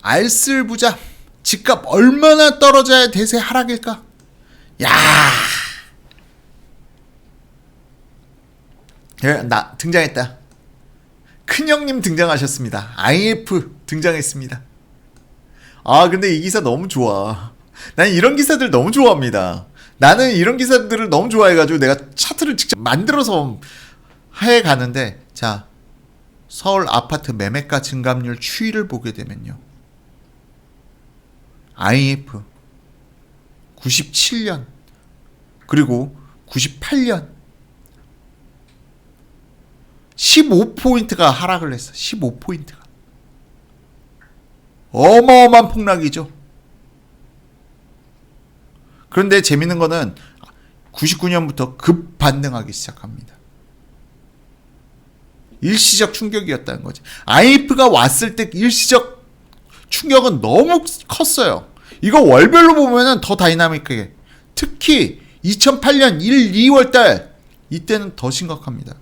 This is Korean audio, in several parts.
알쓸부자 집값 얼마나 떨어져야 대세 하락일까? 야, 나 등장했다. 큰형님 등장하셨습니다. IF 등장했습니다. 아, 근데 이 기사 너무 좋아. 난 이런 기사들 너무 좋아합니다. 나는 이런 기사들을 너무 좋아해가지고 내가 차트를 직접 만들어서 해가는데, 자, 서울 아파트 매매가 증감률 추이를 보게 되면요, IF 97년 그리고 98년 15포인트가 하락을 했어. 15포인트가 어마어마한 폭락이죠. 그런데 재밌는 거는 99년부터 급 반등하기 시작합니다. 일시적 충격이었다는 거지. IF가 왔을 때 일시적 충격은 너무 컸어요. 이거 월별로 보면은 더 다이나믹하게, 특히 2008년 1, 2월 달 이때는 더 심각합니다.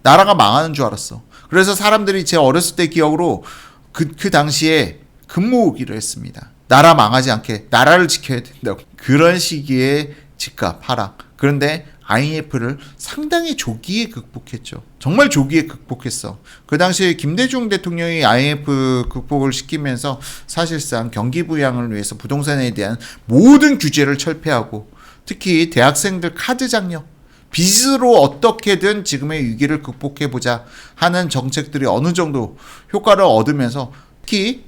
나라가 망하는 줄 알았어. 그래서 사람들이 제 어렸을 때 기억으로 그 당시에 금 모으기를 했습니다. 나라 망하지 않게 나라를 지켜야 된다고. 그런 시기에 집값 하락. 그런데 IMF를 상당히 조기에 극복했죠. 정말 조기에 극복했어. 그 당시에 김대중 대통령이 IMF 극복을 시키면서 사실상 경기 부양을 위해서 부동산에 대한 모든 규제를 철폐하고, 특히 대학생들 카드 장려, 빚으로 어떻게든 지금의 위기를 극복해보자 하는 정책들이 어느 정도 효과를 얻으면서, 특히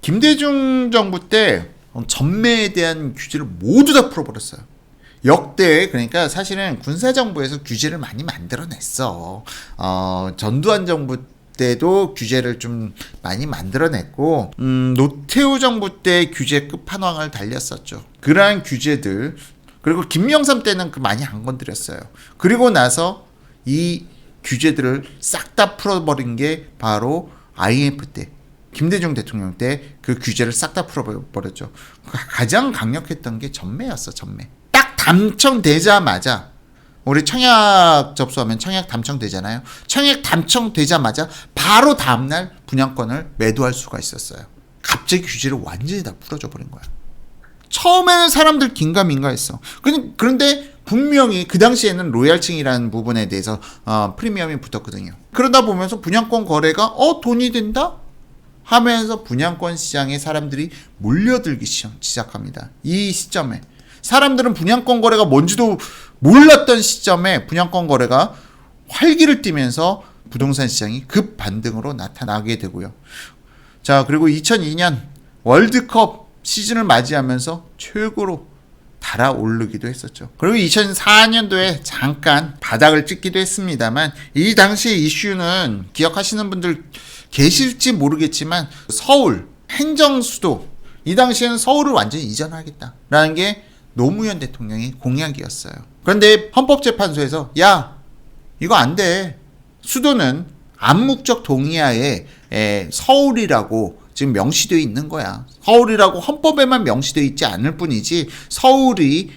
김대중 정부 때 전매에 대한 규제를 모두 다 풀어버렸어요. 역대, 그러니까 사실은 군사정부에서 규제를 많이 만들어냈어. 전두환 정부 때도 규제를 좀 많이 만들어냈고, 노태우 정부 때 규제 끝판왕을 달렸었죠. 그러한 규제들, 그리고 김영삼 때는 많이 안 건드렸어요. 그리고 나서 이 규제들을 싹 다 풀어버린 게 바로 IMF 때, 김대중 대통령 때 그 규제를 싹 다 풀어버렸죠. 가장 강력했던 게 전매였어. 전매. 딱 당첨되자마자, 우리 청약 접수하면 청약 당첨되잖아요. 청약 당첨되자마자 바로 다음날 분양권을 매도할 수가 있었어요. 갑자기 규제를 완전히 다 풀어줘 버린 거야. 처음에는 사람들 긴가민가했어. 그런데 분명히 그 당시에는 로얄층이라는 부분에 대해서 프리미엄이 붙었거든요. 그러다 보면서 분양권 거래가 돈이 된다? 하면서 분양권 시장에 사람들이 몰려들기 시작합니다. 이 시점에 사람들은 분양권 거래가 뭔지도 몰랐던 시점에 분양권 거래가 활기를 띠면서 부동산 시장이 급 반등으로 나타나게 되고요. 자, 그리고 2002년 월드컵 시즌을 맞이하면서 최고로 달아오르기도 했었죠. 그리고 2004년도에 잠깐 바닥을 찍기도 했습니다만, 이 당시의 이슈는 기억하시는 분들 계실지 모르겠지만, 서울 행정수도, 이 당시에는 서울을 완전히 이전하겠다라는 게 노무현 대통령의 공약이었어요. 그런데 헌법재판소에서 야, 이거 안 돼. 수도는 암묵적 동의하에 서울이라고 지금 명시되어 있는 거야. 서울이라고 헌법에만 명시되어 있지 않을 뿐이지, 서울이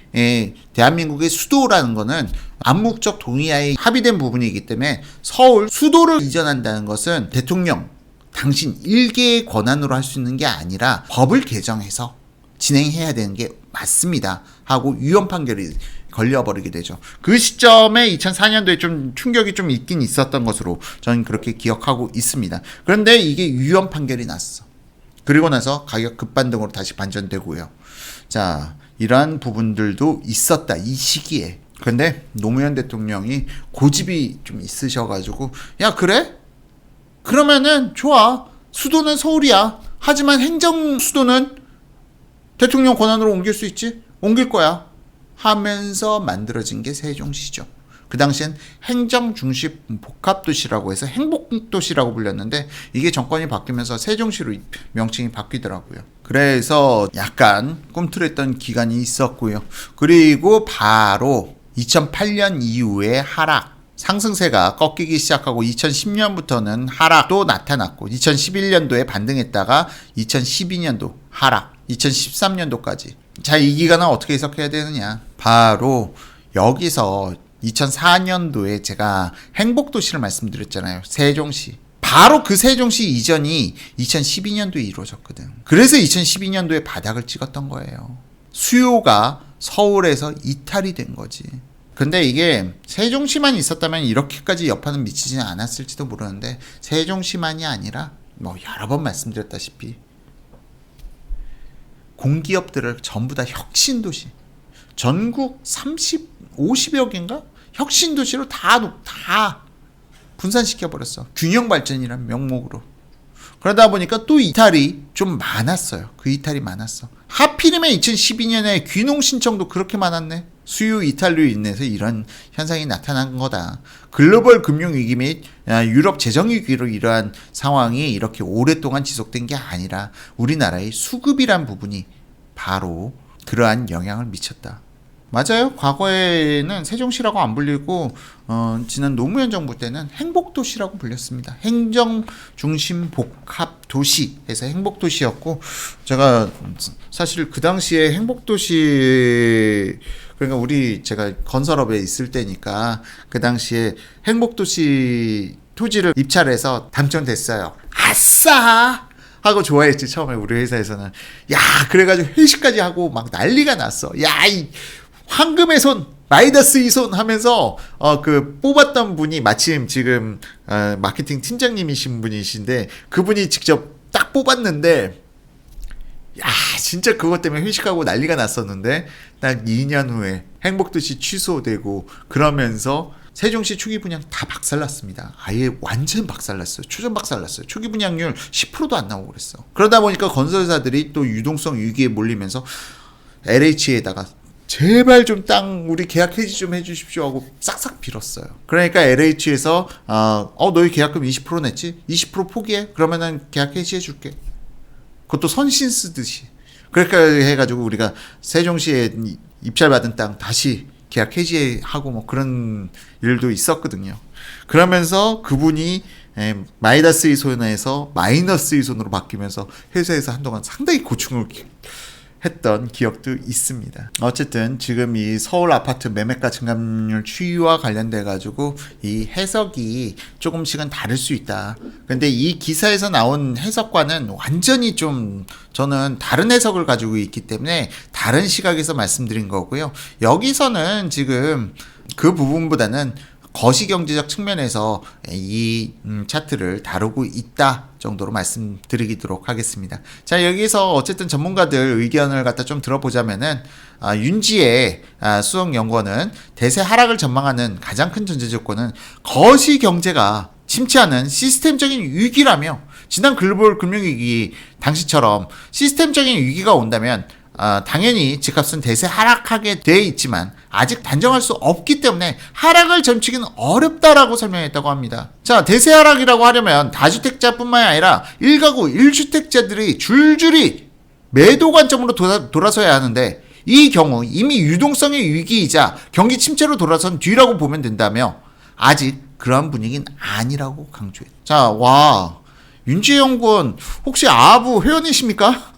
대한민국의 수도라는 거는 암묵적 동의하에 합의된 부분이기 때문에 서울 수도를 이전한다는 것은 대통령 당신 일개의 권한으로 할 수 있는 게 아니라 법을 개정해서 진행해야 되는 게 맞습니다 하고 유언 판결이 걸려버리게 되죠. 그 시점에 2004년도에 좀 충격이 좀 있긴 있었던 것으로 저는 그렇게 기억하고 있습니다. 그런데 이게 유언 판결이 났어. 그리고 나서 가격 급반등으로 다시 반전되고요. 자, 이러한 부분들도 있었다, 이 시기에. 그런데 노무현 대통령이 고집이 좀 있으셔가지고, 야, 그래? 그러면은 좋아. 수도는 서울이야. 하지만 행정 수도는 대통령 권한으로 옮길 수 있지? 옮길 거야. 하면서 만들어진 게 세종시죠. 그 당시엔 행정중심 복합도시라고 해서 행복도시라고 불렸는데, 이게 정권이 바뀌면서 세종시로 명칭이 바뀌더라고요. 그래서 약간 꿈틀했던 기간이 있었고요. 그리고 바로 2008년 이후에 하락, 상승세가 꺾이기 시작하고 2010년부터는 하락도 나타났고, 2011년도에 반등했다가 2012년도 하락, 2013년도까지. 자, 이 기간은 어떻게 해석해야 되느냐? 바로 여기서 2004년도에 제가 행복도시를 말씀드렸잖아요. 세종시. 바로 그 세종시 이전이 2012년도에 이루어졌거든. 그래서 2012년도에 바닥을 찍었던 거예요. 수요가 서울에서 이탈이 된 거지. 근데 이게 세종시만 있었다면 이렇게까지 여파는 미치지는 않았을지도 모르는데 세종시만이 아니라 뭐 여러 번 말씀드렸다시피 공기업들을 전부 다 혁신도시, 전국 50여 개인가? 혁신도시로 다 분산시켜버렸어. 균형발전이란 명목으로. 그러다 보니까 또 이탈이 좀 많았어요. 그 이탈이 많았어. 하필이면 2012년에 귀농 신청도 그렇게 많았네. 수요 이탈로 인해서 이런 현상이 나타난 거다. 글로벌 금융위기 및 유럽 재정위기로 이러한 상황이 이렇게 오랫동안 지속된 게 아니라 우리나라의 수급이란 부분이 바로 그러한 영향을 미쳤다. 맞아요. 과거에는 세종시라고 안 불리고 지난 노무현 정부 때는 행복도시라고 불렸습니다. 행정중심 복합도시에서 행복도시였고, 제가 사실 그 당시에 행복도시, 그러니까 제가 건설업에 있을 때니까 그 당시에 행복도시 토지를 입찰해서 당첨됐어요. 아싸! 하고 좋아했지. 처음에 우리 회사에서는. 야, 그래가지고 회식까지 하고 막 난리가 났어. 야, 이 황금의 손, 마이다스의 손 하면서 그 뽑았던 분이 마침 지금 마케팅 팀장님이신 분이신데, 그분이 직접 딱 뽑았는데, 야, 진짜 그것 때문에 회식하고 난리가 났었는데 딱 2년 후에 행복도시 취소되고 그러면서 세종시 초기 분양 다 박살났습니다. 아예 완전 박살났어요. 초전 박살났어요. 초기 분양률 10%도 안 나오고 그랬어. 그러다 보니까 건설사들이 또 유동성 위기에 몰리면서 LH에다가 제발 좀 땅 우리 계약 해지 좀 해주십시오 하고 싹싹 빌었어요. 그러니까 LH에서 너희 계약금 20% 냈지? 20% 포기해? 그러면은 계약 해지해 줄게. 그것도 선신 쓰듯이. 그러니까 해가지고 우리가 세종시에 입찰받은 땅 다시 계약 해지하고 뭐 그런 일도 있었거든요. 그러면서 그분이 마이너스의 손에서 마이너스의 손으로 바뀌면서 회사에서 한동안 상당히 고충을 했던 기억도 있습니다. 어쨌든 지금 이 서울 아파트 매매가 증감률 추이와 관련돼 가지고 이 해석이 조금씩은 다를 수 있다. 근데 이 기사에서 나온 해석과는 완전히 좀 저는 다른 해석을 가지고 있기 때문에 다른 시각에서 말씀드린 거고요. 여기서는 지금 그 부분보다는 거시경제적 측면에서 이 차트를 다루고 있다 정도로 말씀드리도록 하겠습니다. 자, 여기서 어쨌든 전문가들 의견을 갖다 좀 들어보자면은 윤지의 수석연구원은 대세 하락을 전망하는 가장 큰 전제 조건은 거시경제가 침체하는 시스템적인 위기라며, 지난 글로벌 금융위기 당시처럼 시스템적인 위기가 온다면 당연히 집값은 대세 하락하게 돼 있지만 아직 단정할 수 없기 때문에 하락을 점치기는 어렵다라고 설명했다고 합니다. 자, 대세 하락이라고 하려면 다주택자뿐만이 아니라 1가구 1주택자들이 줄줄이 매도 관점으로 돌아서야 하는데, 이 경우 이미 유동성의 위기이자 경기 침체로 돌아선 뒤라고 보면 된다며 아직 그러한 분위기는 아니라고 강조했다. 자, 와, 윤지혜 연구원 혹시 아부 회원이십니까?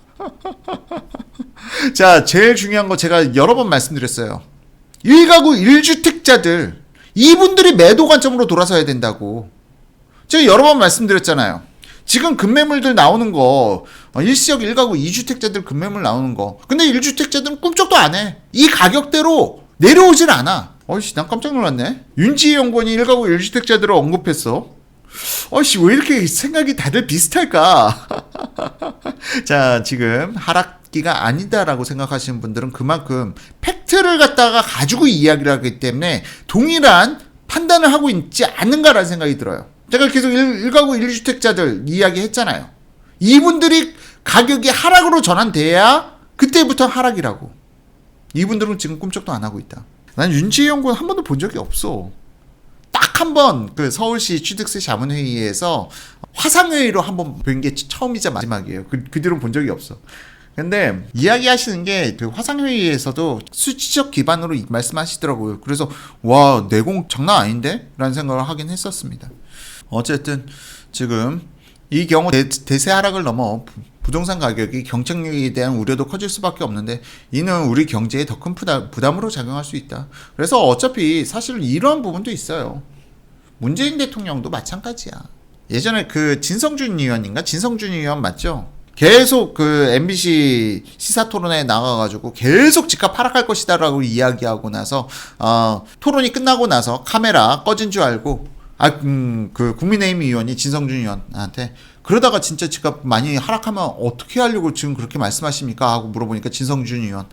자, 제일 중요한 거 제가 여러 번 말씀드렸어요. 1가구 1주택자들, 이분들이 매도 관점으로 돌아서야 된다고 제가 여러 번 말씀드렸잖아요. 지금 급매물들 나오는 거, 일시적 1가구 2주택자들 급매물 나오는 거, 근데 1주택자들은 꿈쩍도 안 해. 이 가격대로 내려오질 않아. 어이씨, 난 깜짝 놀랐네. 윤지혜 연구원이 1가구 1주택자들을 언급했어. 어이씨, 왜 이렇게 생각이 다들 비슷할까? 자, 지금 하락기가 아니다라고 생각하시는 분들은 그만큼 팩트를 갖다가 가지고 이야기를 하기 때문에 동일한 판단을 하고 있지 않는가라는 생각이 들어요. 제가 계속 1가구 1주택자들 이야기 했잖아요. 이분들이 가격이 하락으로 전환돼야 그때부터 하락이라고. 이분들은 지금 꿈쩍도 안 하고 있다. 난 윤지혜 연구원 한 번도 본 적이 없어. 딱 한 번 그 서울시 취득세 자문회의에서 화상회의로 한 번 뵌 게 처음이자 마지막이에요. 그 뒤로는 본 적이 없어. 근데 이야기하시는 게 그 화상회의에서도 수치적 기반으로 말씀하시더라고요. 그래서 와, 내공 장난 아닌데? 라는 생각을 하긴 했었습니다. 어쨌든 지금 이 경우 대세 하락을 넘어 부동산 가격이 경쟁력에 대한 우려도 커질 수밖에 없는데, 이는 우리 경제에 더 큰 부담으로 작용할 수 있다. 그래서 어차피 사실 이런 부분도 있어요. 문재인 대통령도 마찬가지야. 예전에 그 진성준 의원인가? 진성준 의원 맞죠? 계속 그 MBC 시사토론에 나가가지고 계속 집값 하락할 것이다라고 이야기하고 나서 토론이 끝나고 나서 카메라 꺼진 줄 알고 그 국민의힘 의원이 진성준 의원한테 그러다가 진짜 집값 많이 하락하면 어떻게 하려고 지금 그렇게 말씀하십니까? 하고 물어보니까 진성준 의원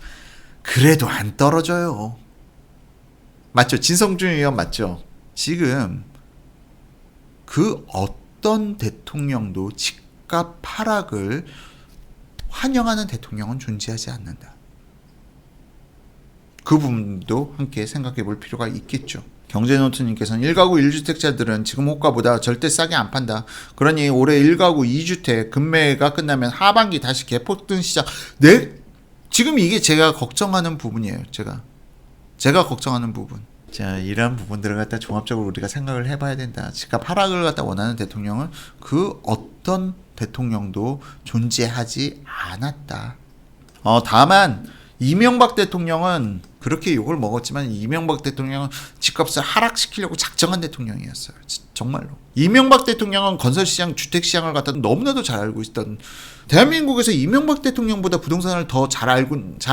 그래도 안 떨어져요. 맞죠? 진성준 의원 맞죠? 지금 그 어떤 대통령도 집값 하락을 환영하는 대통령은 존재하지 않는다. 그 부분도 함께 생각해 볼 필요가 있겠죠. 경제노트님께서는 1가구 1주택자들은 지금 호가보다 절대 싸게 안 판다. 그러니 올해 1가구 2주택 금매가 끝나면 하반기 다시 개폭등 시작. 네? 지금 이게 제가 걱정하는 부분이에요. 제가 걱정하는 부분. 자, 이런 부분들을 갖다 종합적으로 우리가 생각을 해봐야 된다. 집값 하락을 갖다 원하는 대통령은 그 어떤 대통령도 존재하지 않았다. 다만 이명박 대통령은 그렇게 욕을 먹었지만 이명박 대통령은 집값을 하락시키려고 작정한 대통령이었어요. 정말로. 이명박 대통령은 건설시장, 주택시장을 갖다 너무나도 잘 알고 있던, 대한민국에서 이명박 대통령보다 부동산을 더 잘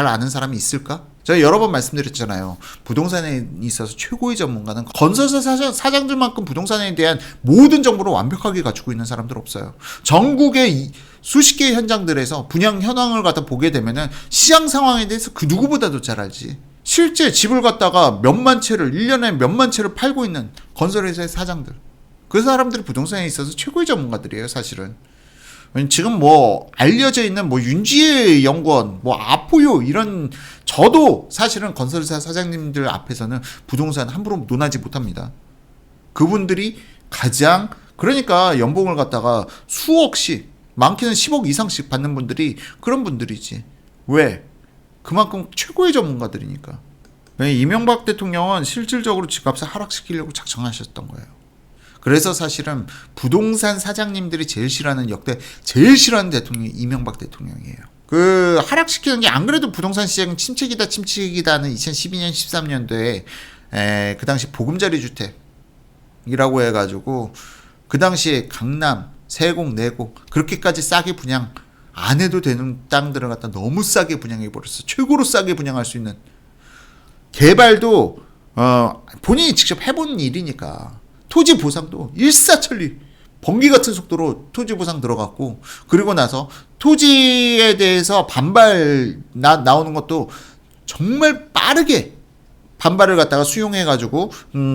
아는 사람이 있을까? 제가 여러 번 말씀드렸잖아요. 부동산에 있어서 최고의 전문가는 건설사 사장들만큼 부동산에 대한 모든 정보를 완벽하게 갖추고 있는 사람들 없어요. 전국의 수십 개의 현장들에서 분양 현황을 갖다 보게 되면은 시장 상황에 대해서 그 누구보다도 잘 알지. 실제 집을 갖다가 몇만 채를 1년에 몇만 채를 팔고 있는 건설회사의 사장들, 그 사람들이 부동산에 있어서 최고의 전문가들이에요. 사실은 지금 뭐 알려져 있는 뭐 윤지혜 연구원, 뭐 아포요 이런, 저도 사실은 건설회사 사장님들 앞에서는 부동산 함부로 논하지 못합니다. 그분들이 가장, 그러니까 연봉을 갖다가 수억씩, 많게는 10억 이상씩 받는 분들이 그런 분들이지. 왜? 그만큼 최고의 전문가들이니까. 이명박 대통령은 실질적으로 집값을 하락시키려고 작정하셨던 거예요. 그래서 사실은 부동산 사장님들이 제일 싫어하는 대통령이 이명박 대통령이에요. 그 하락시키는 게, 안 그래도 부동산 시장 침체기다 하는 2012년 13년도에 그 당시 보금자리 주택이라고 해가지고 그 당시에 강남, 세곡, 내곡 그렇게까지 싸게 분양 안 해도 되는 땅들을 갖다 너무 싸게 분양해 버렸어. 최고로 싸게 분양할 수 있는, 개발도 본인이 직접 해본 일이니까 토지 보상도 일사천리 번개 같은 속도로 토지 보상 들어갔고, 그리고 나서 토지에 대해서 반발 나오는 것도 정말 빠르게 반발을 갖다가 수용해가지고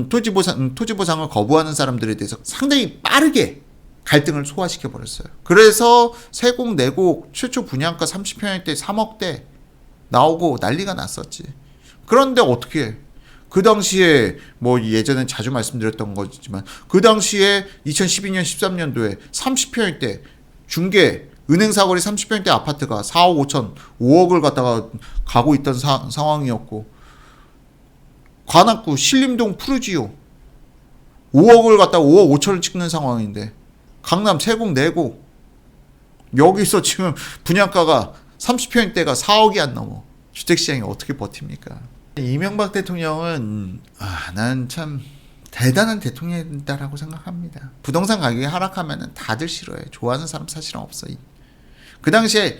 토지 보상을 거부하는 사람들에 대해서 상당히 빠르게 갈등을 소화시켜 버렸어요. 그래서 세곡, 내곡 최초 분양가 30평일 때 3억대 나오고 난리가 났었지. 그런데 어떻게 그 당시에 뭐 예전에 자주 말씀드렸던 거지만 그 당시에 2012년 13년도에 30평일 때 중개 은행 사거리 30평대 아파트가 4억 5천 5억을 갖다가 가고 있던 상황이었고, 관악구 신림동 푸르지오 5억을 갖다가 5억 5천을 찍는 상황인데, 강남 세곡 내곡 여기서 지금 분양가가 30평대가 4억이 안 넘어. 주택시장이 어떻게 버팁니까? 이명박 대통령은 난 참 대단한 대통령이다라고 생각합니다. 부동산 가격이 하락하면 다들 싫어해. 좋아하는 사람 사실은 없어. 그 당시에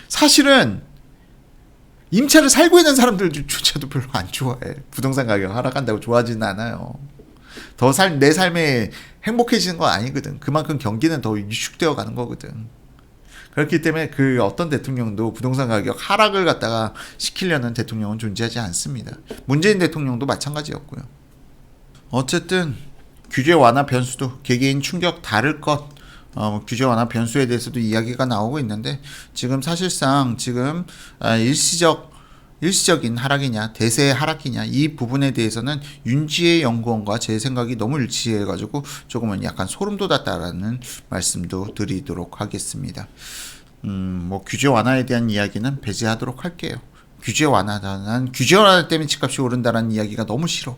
사실은 임차를 살고 있는 사람들조차도 별로 안 좋아해. 부동산 가격 하락한다고 좋아하지는 않아요. 내 삶에 행복해지는 건 아니거든. 그만큼 경기는 더 위축되어 가는 거거든. 그렇기 때문에 그 어떤 대통령도 부동산 가격 하락을 갖다가 시키려는 대통령은 존재하지 않습니다. 문재인 대통령도 마찬가지였고요. 어쨌든 규제 완화 변수도 개개인 충격 다를 것, 규제 완화 변수에 대해서도 이야기가 나오고 있는데, 지금 사실상 일시적인 하락이냐 대세의 하락이냐 이 부분에 대해서는 윤지혜 연구원과 제 생각이 너무 일치해가지고 조금은 약간 소름 돋았다라는 말씀도 드리도록 하겠습니다. 뭐 규제 완화에 대한 이야기는 배제하도록 할게요. 규제 완화 때문에 집값이 오른다라는 이야기가 너무 싫어.